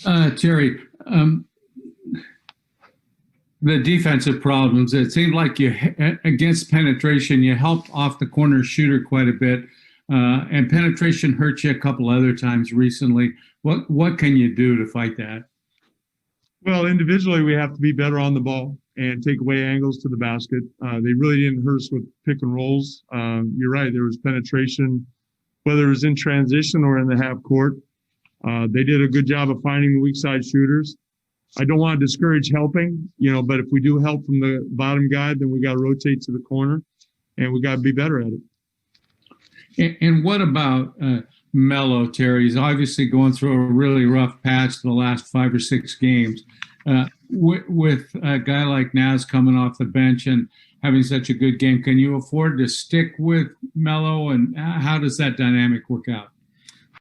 Terry, the defensive problems, it seemed like against penetration, you helped off the corner shooter quite a bit, and penetration hurt you a couple other times recently. What can you do to fight that? Well, individually, we have to be better on the ball and take away angles to the basket. They really didn't hurt us with pick and rolls. You're right. There was penetration, whether it was in transition or in the half court. They did a good job of finding the weak side shooters. I don't want to discourage helping, but if we do help from the bottom guy, then we got to rotate to the corner and we got to be better at it. And what about Melo, Terry? He's obviously going through a really rough patch the last 5 or 6 games. With a guy like Naz coming off the bench and having such a good game, can you afford to stick with Melo, and how does that dynamic work out?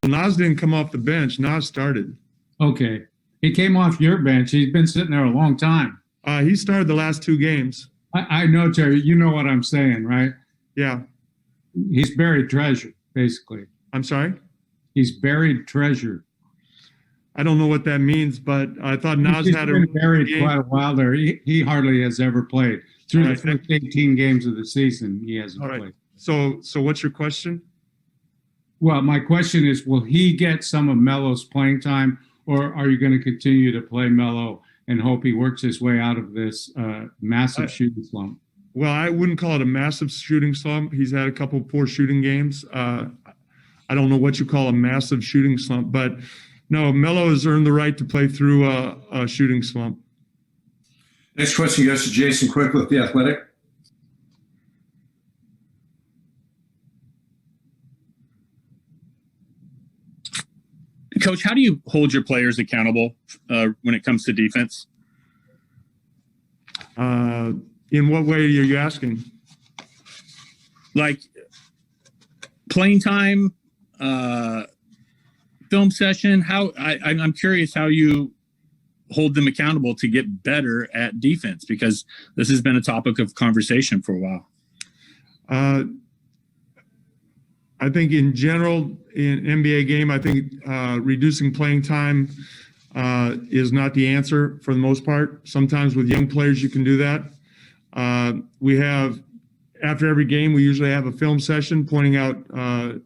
Well, Naz didn't come off the bench. Naz started. Okay. He came off your bench. He's been sitting there a long time. He started the last 2 games. I know, Terry. You know what I'm saying, right? Yeah. He's buried treasure, basically. I'm sorry? He's buried treasure. I don't know what that means, but I thought Naz had been buried quite a while there. He hardly has ever played. Through the first 18 games of the season, he hasn't played. So what's your question? Well, my question is, will he get some of Melo's playing time, or are you going to continue to play Melo and hope he works his way out of this massive shooting slump? Well, I wouldn't call it a massive shooting slump. He's had a couple of poor shooting games. I don't know what you call a massive shooting slump, but no, Melo has earned the right to play through a shooting slump. Next question goes to Jason Quick with The Athletic. Coach, how do you hold your players accountable when it comes to defense? In what way are you asking? Like playing time, film session. I'm curious how you hold them accountable to get better at defense, because this has been a topic of conversation for a while. I think in general, in NBA game, I think reducing playing time is not the answer for the most part. Sometimes with young players, you can do that. We have, after every game, we usually have a film session pointing out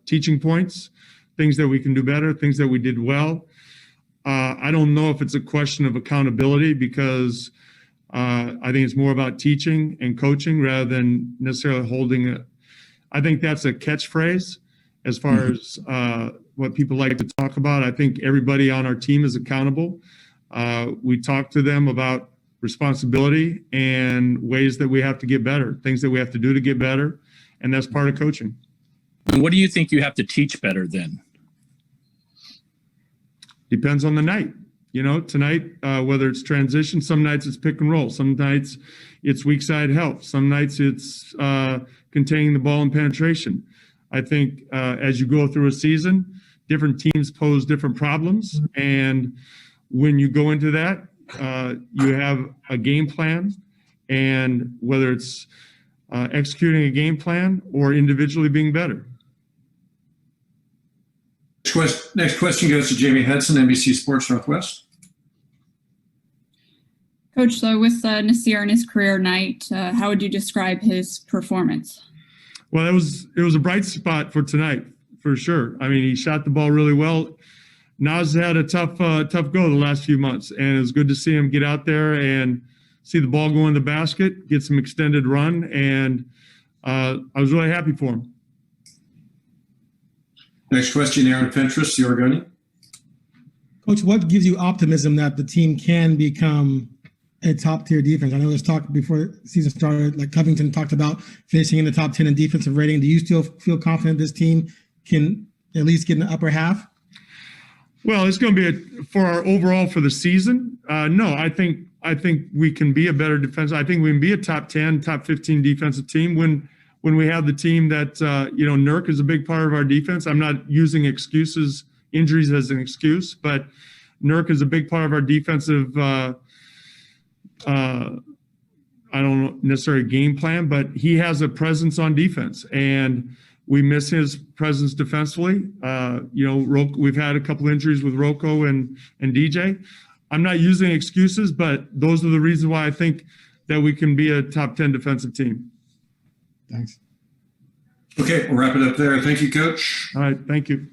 teaching points, things that we can do better, things that we did well. I don't know if it's a question of accountability, because I think it's more about teaching and coaching rather than necessarily holding it. I think that's a catchphrase as far as what people like to talk about. I think everybody on our team is accountable. We talk to them about responsibility and ways that we have to get better, things that we have to do to get better, and that's part of coaching. And what do you think you have to teach better then? Depends on the night. Tonight, whether it's transition, some nights it's pick and roll, some nights it's weak side help, some nights it's containing the ball and penetration. I think as you go through a season, different teams pose different problems, and when you go into that, you have a game plan, and whether it's executing a game plan or individually being better. Next question goes to Jamie Hudson, NBC Sports Northwest. Coach, so with Nasir in his career night, how would you describe his performance? Well, it was a bright spot for tonight, for sure. I mean, he shot the ball really well. Naz had a tough go the last few months, and it was good to see him get out there and see the ball go in the basket, get some extended run, and I was really happy for him. Next question, Aaron Fentress, the Oregonian. Coach, what gives you optimism that the team can become a top-tier defense? I know there's talk before the season started, like Covington talked about finishing in the top 10 in defensive rating. Do you still feel confident this team can at least get in the upper half? Well, it's going to be for our overall for the season. No, I think we can be a better defense. I think we can be a top 10, top 15 defensive team when we have the team that, Nurk is a big part of our defense. I'm not using injuries as an excuse, but Nurk is a big part of our defensive, I don't know necessarily game plan, but he has a presence on defense. And We miss his presence defensively. We've had a couple injuries with Rocco and DJ. I'm not using excuses, but those are the reasons why I think that we can be a top 10 defensive team. Thanks. Okay, we'll wrap it up there. Thank you, Coach. All right, thank you.